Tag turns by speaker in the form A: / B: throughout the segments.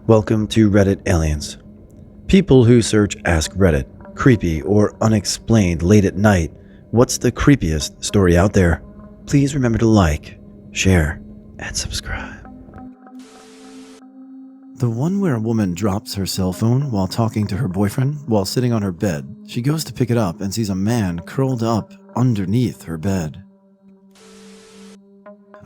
A: Welcome to Reddit Aliens. People who search Ask Reddit, creepy or unexplained late at night, what's the creepiest story out there? Please remember to like, share, and subscribe. The one where a woman drops her cell phone while talking to her boyfriend while sitting on her bed. She goes to pick it up and sees a man curled up underneath her bed.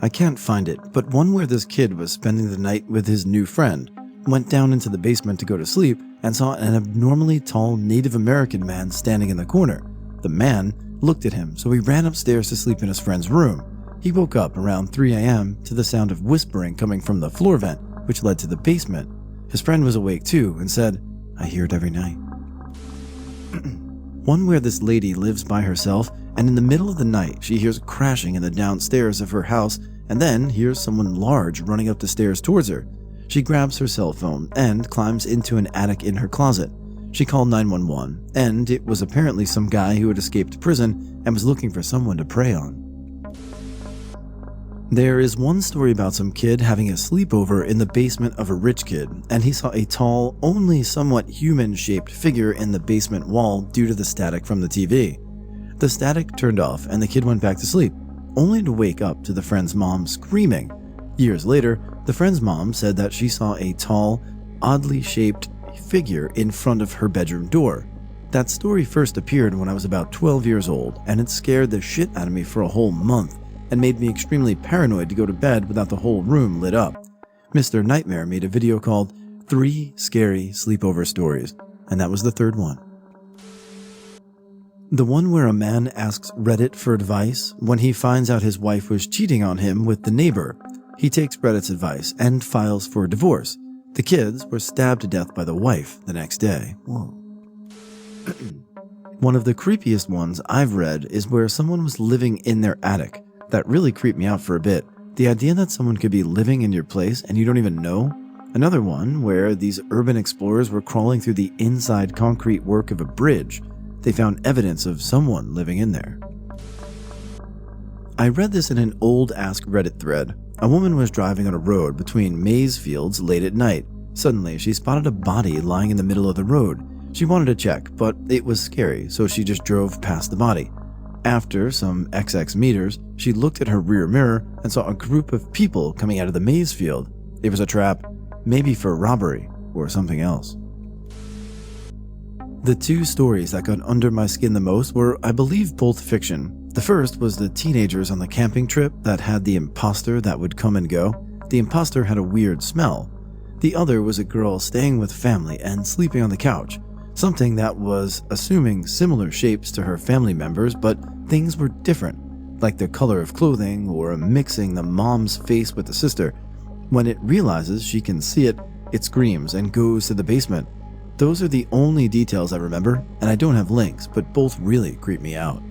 A: I can't find it, but one where this kid was spending the night with his new friend, went down into the basement to go to sleep, and saw an abnormally tall Native American man standing in the corner. The man looked at him, so he ran upstairs to sleep in his friend's room. He woke up around 3 a.m. to the sound of whispering coming from the floor vent, which led to the basement. His friend was awake too and said, "I hear it every night." One where this lady lives by herself, and in the middle of the night she hears crashing in the downstairs of her house and then hears someone large running up the stairs towards her. She grabs her cell phone and climbs into an attic in her closet. She called 911, and it was apparently some guy who had escaped prison and was looking for someone to prey on. There is one story about some kid having a sleepover in the basement of a rich kid, and he saw a tall, only somewhat human-shaped figure in the basement wall due to the static from the TV. The static turned off and the kid went back to sleep, only to wake up to the friend's mom screaming. Years later, the friend's mom said that she saw a tall, oddly shaped figure in front of her bedroom door. That story first appeared when I was about 12 years old, and it scared the shit out of me for a whole month and made me extremely paranoid to go to bed without the whole room lit up. Mr. Nightmare made a video called 3 Scary Sleepover Stories, and that was the third one. The one where a man asks Reddit for advice when he finds out his wife was cheating on him with the neighbor. He takes Reddit's advice and files for a divorce. The kids were stabbed to death by the wife the next day. Whoa. One of the creepiest ones I've read is where someone was living in their attic. That really creeped me out for a bit. The idea that someone could be living in your place and you don't even know. Another one where these urban explorers were crawling through the inside concrete work of a bridge. They found evidence of someone living in there. I read this in an old Ask Reddit thread. A woman was driving on a road between maize fields late at night. Suddenly, she spotted a body lying in the middle of the road. She wanted to check, but it was scary, so she just drove past the body. After some XX meters, she looked at her rear mirror and saw a group of people coming out of the maize field. It was a trap, maybe for robbery or something else. The two stories that got under my skin the most were, I believe, both fiction. The first was the teenagers on the camping trip that had the imposter that would come and go. The imposter had a weird smell. The other was a girl staying with family and sleeping on the couch. Something that was assuming similar shapes to her family members, but things were different, like the color of clothing or mixing the mom's face with the sister. When it realizes she can see it, it screams and goes to the basement. Those are the only details I remember, and I don't have links, but both really creep me out.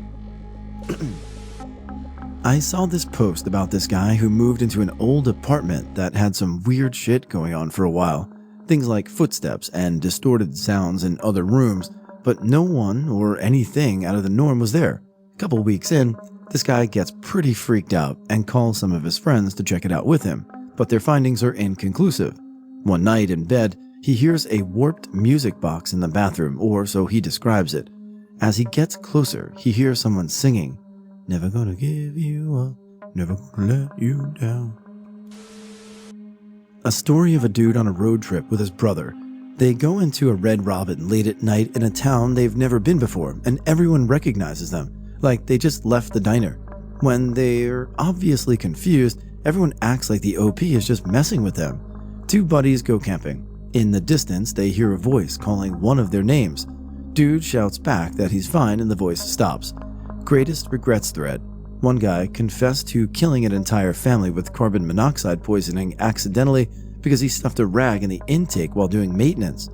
A: I saw this post about this guy who moved into an old apartment that had some weird shit going on for a while. Things like footsteps and distorted sounds in other rooms, but no one or anything out of the norm was there. A couple weeks in, this guy gets pretty freaked out and calls some of his friends to check it out with him, but their findings are inconclusive. One night in bed, he hears a warped music box in the bathroom, or so he describes it. As he gets closer, he hears someone singing, "Never gonna give you up, never gonna let you down." A story of a dude on a road trip with his brother. They go into a Red Robin late at night in a town they've never been before, and everyone recognizes them, like they just left the diner. When they're obviously confused, everyone acts like the OP is just messing with them. Two buddies go camping. In the distance, they hear a voice calling one of their names. Dude shouts back that he's fine and the voice stops. Greatest regrets thread. One guy confessed to killing an entire family with carbon monoxide poisoning accidentally because he stuffed a rag in the intake while doing maintenance.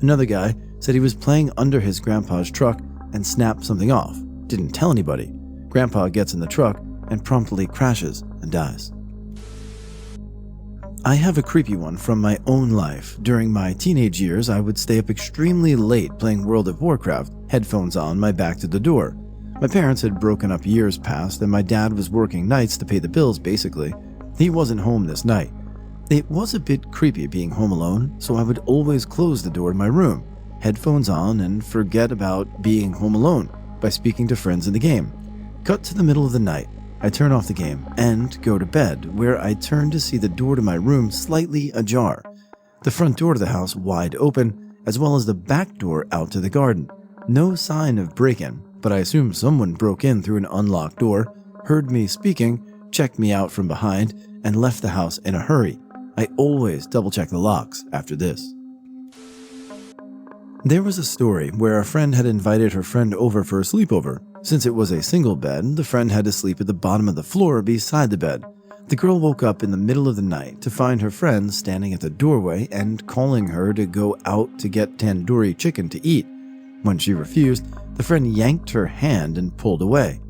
A: Another guy said he was playing under his grandpa's truck and snapped something off. Didn't tell anybody. Grandpa gets in the truck and promptly crashes and dies. I have a creepy one from my own life. During my teenage years, I would stay up extremely late playing World of Warcraft, headphones on, my back to the door. My parents had broken up years past, and my dad was working nights to pay the bills, basically. He wasn't home this night. It was a bit creepy being home alone, so I would always close the door to my room, headphones on, and forget about being home alone by speaking to friends in the game. Cut to the middle of the night, I turn off the game and go to bed, where I turn to see the door to my room slightly ajar. The front door to the house wide open, as well as the back door out to the garden. No sign of break-in, but I assume someone broke in through an unlocked door, heard me speaking, checked me out from behind, and left the house in a hurry. I always double-check the locks after this. There was a story where a friend had invited her friend over for a sleepover. Since it was a single bed, the friend had to sleep at the bottom of the floor beside the bed. The girl woke up in the middle of the night to find her friend standing at the doorway and calling her to go out to get tandoori chicken to eat. When she refused, the friend yanked her hand and pulled away.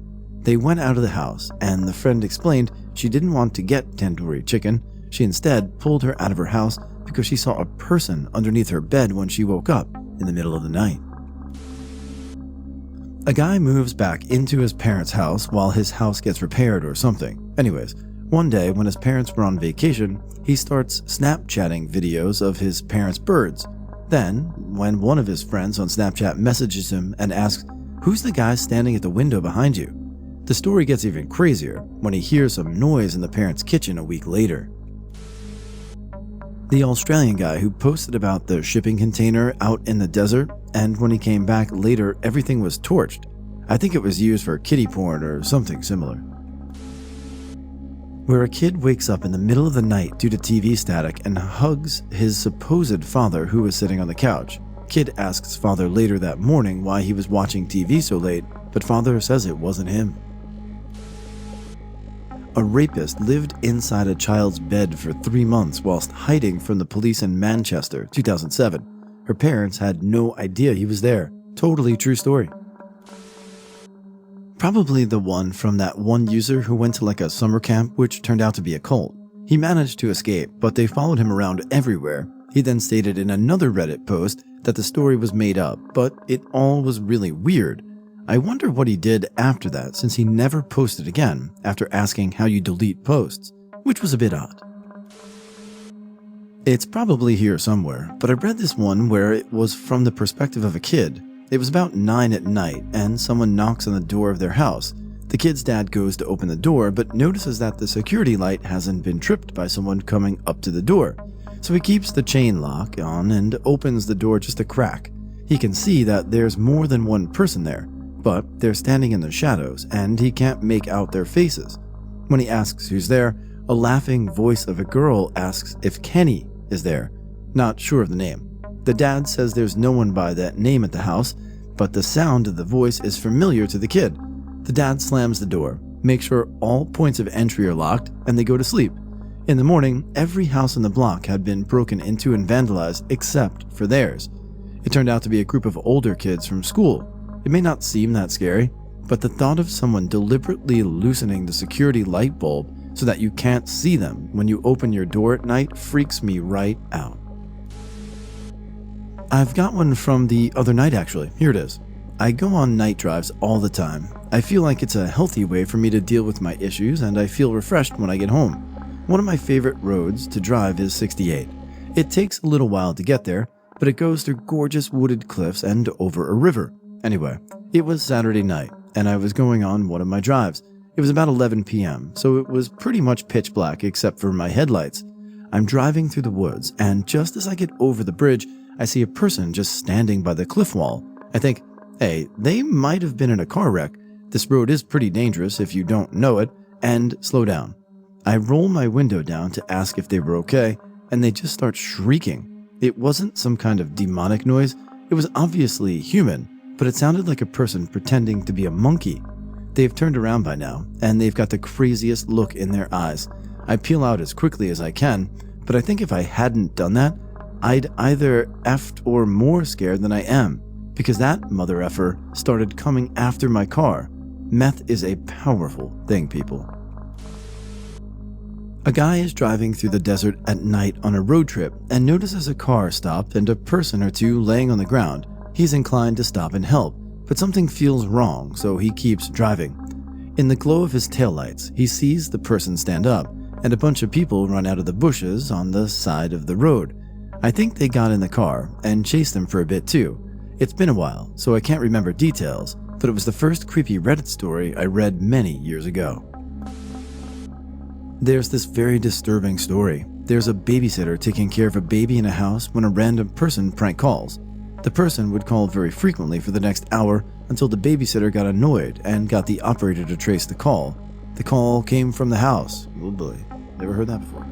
A: They went out of the house, and the friend explained she didn't want to get tandoori chicken. She instead pulled her out of her house because she saw a person underneath her bed when she woke up in the middle of the night. A guy moves back into his parents' house while his house gets repaired or something. Anyways, one day when his parents were on vacation, he starts Snapchatting videos of his parents' birds. Then, when one of his friends on Snapchat messages him and asks, "Who's the guy standing at the window behind you?" The story gets even crazier when he hears some noise in the parents' kitchen a week later. The Australian guy who posted about the shipping container out in the desert, and when he came back later, everything was torched. I think it was used for kiddie porn or something similar. Where a kid wakes up in the middle of the night due to TV static and hugs his supposed father who was sitting on the couch. Kid asks father later that morning why he was watching TV so late, but father says it wasn't him. A rapist lived inside a child's bed for 3 months whilst hiding from the police in Manchester, 2007. Her parents had no idea he was there. Totally true story. Probably the one from that one user who went to like a summer camp which turned out to be a cult. He managed to escape, but they followed him around everywhere. He then stated in another Reddit post that the story was made up, but it all was really weird. I wonder what he did after that, since he never posted again after asking how you delete posts, which was a bit odd. It's probably here somewhere, but I read this one where it was from the perspective of a kid. It was about 9 at night, and someone knocks on the door of their house. The kid's dad goes to open the door, but notices that the security light hasn't been tripped by someone coming up to the door. So he keeps the chain lock on and opens the door just a crack. He can see that there's more than one person there, but they're standing in the shadows, and he can't make out their faces. When he asks who's there, a laughing voice of a girl asks if Kenny is there, not sure of the name. The dad says there's no one by that name at the house, but the sound of the voice is familiar to the kid. The dad slams the door, makes sure all points of entry are locked, and they go to sleep. In the morning, every house in the block had been broken into and vandalized except for theirs. It turned out to be a group of older kids from school. It may not seem that scary, but the thought of someone deliberately loosening the security light bulb so that you can't see them when you open your door at night freaks me right out. I've got one from the other night actually. Here it is. I go on night drives all the time. I feel like it's a healthy way for me to deal with my issues, and I feel refreshed when I get home. One of my favorite roads to drive is 68. It takes a little while to get there, but it goes through gorgeous wooded cliffs and over a river. Anyway, it was Saturday night, and I was going on one of my drives. It was about 11 p.m., so it was pretty much pitch black except for my headlights. I'm driving through the woods, and just as I get over the bridge, I see a person just standing by the cliff wall. I think, hey, they might have been in a car wreck. This road is pretty dangerous if you don't know it, and slow down. I roll my window down to ask if they were okay, and they just start shrieking. It wasn't some kind of demonic noise. It was obviously human, but it sounded like a person pretending to be a monkey. They've turned around by now, and they've got the craziest look in their eyes. I peel out as quickly as I can, but I think if I hadn't done that, I'd either effed or more scared than I am, because that mother effer started coming after my car. Meth is a powerful thing, people. A guy is driving through the desert at night on a road trip and notices a car stopped and a person or two laying on the ground. He's inclined to stop and help, but something feels wrong, so he keeps driving. In the glow of his taillights, he sees the person stand up and a bunch of people run out of the bushes on the side of the road. I think they got in the car and chased them for a bit too. It's been a while, so I can't remember details, but it was the first creepy Reddit story I read many years ago. There's this very disturbing story. There's a babysitter taking care of a baby in a house when a random person prank calls. The person would call very frequently for the next hour until the babysitter got annoyed and got the operator to trace the call. The call came from the house. Oh boy, never heard that before.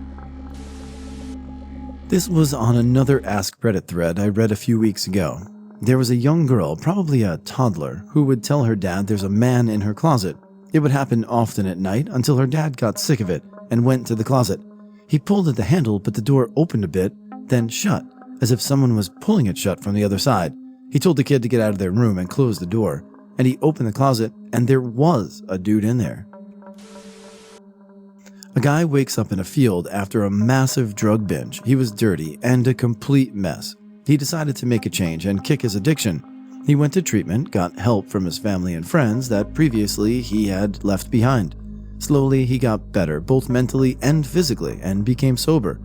A: This was on another Ask Reddit thread I read a few weeks ago. There was a young girl, probably a toddler, who would tell her dad there's a man in her closet. It would happen often at night until her dad got sick of it and went to the closet. He pulled at the handle, but the door opened a bit, then shut, as if someone was pulling it shut from the other side. He told the kid to get out of their room and close the door, and he opened the closet, and there was a dude in there. A guy wakes up in a field after a massive drug binge. He was dirty and a complete mess. He decided to make a change and kick his addiction. He went to treatment, got help from his family and friends that previously he had left behind. Slowly, he got better, both mentally and physically, and became sober.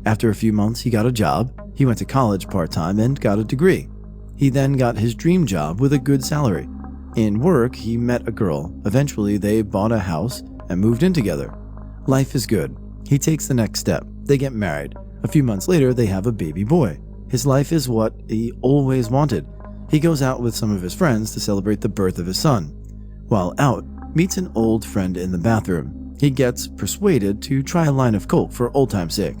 A: After a few months, he got a job. He went to college part-time and got a degree. He then got his dream job with a good salary. In work, he met a girl. Eventually, they bought a house and moved in together. Life is good. He takes the next step. They get married. A few months later, they have a baby boy. His life is what he always wanted. He goes out with some of his friends to celebrate the birth of his son. While out, meets an old friend in the bathroom. He gets persuaded to try a line of coke for old time's sake.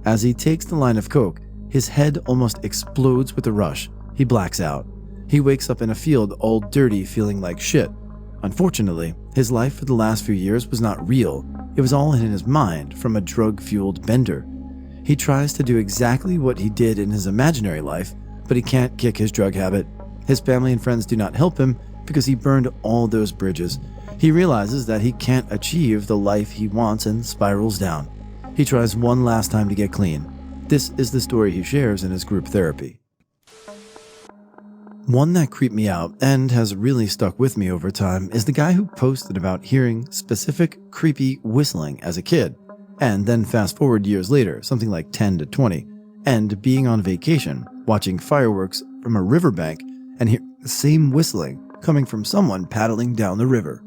A: As he takes the line of coke, his head almost explodes with a rush. He blacks out. He wakes up in a field all dirty, feeling like shit. Unfortunately, his life for the last few years was not real. It was all in his mind from a drug-fueled bender. He tries to do exactly what he did in his imaginary life, but he can't kick his drug habit. His family and friends do not help him because he burned all those bridges. He realizes that he can't achieve the life he wants and spirals down. He tries one last time to get clean. This is the story he shares in his group therapy. One that creeped me out and has really stuck with me over time is the guy who posted about hearing specific creepy whistling as a kid, and then fast forward years later, something like 10 to 20, and being on vacation, watching fireworks from a riverbank and hear the same whistling coming from someone paddling down the river.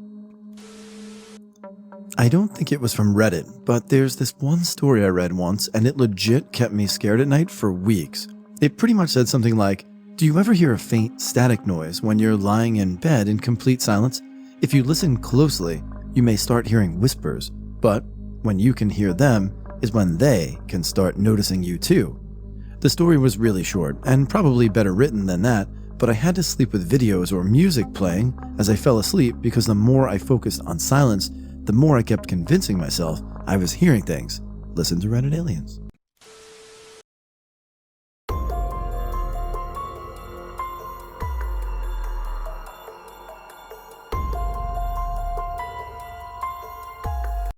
A: I don't think it was from Reddit, but there's this one story I read once and it legit kept me scared at night for weeks. It pretty much said something like, do you ever hear a faint static noise when you're lying in bed in complete silence? If you listen closely, you may start hearing whispers, but when you can hear them is when they can start noticing you too. The story was really short and probably better written than that, but I had to sleep with videos or music playing as I fell asleep because the more I focused on silence, the more I kept convincing myself I was hearing things. Listen to Reddit Aliens.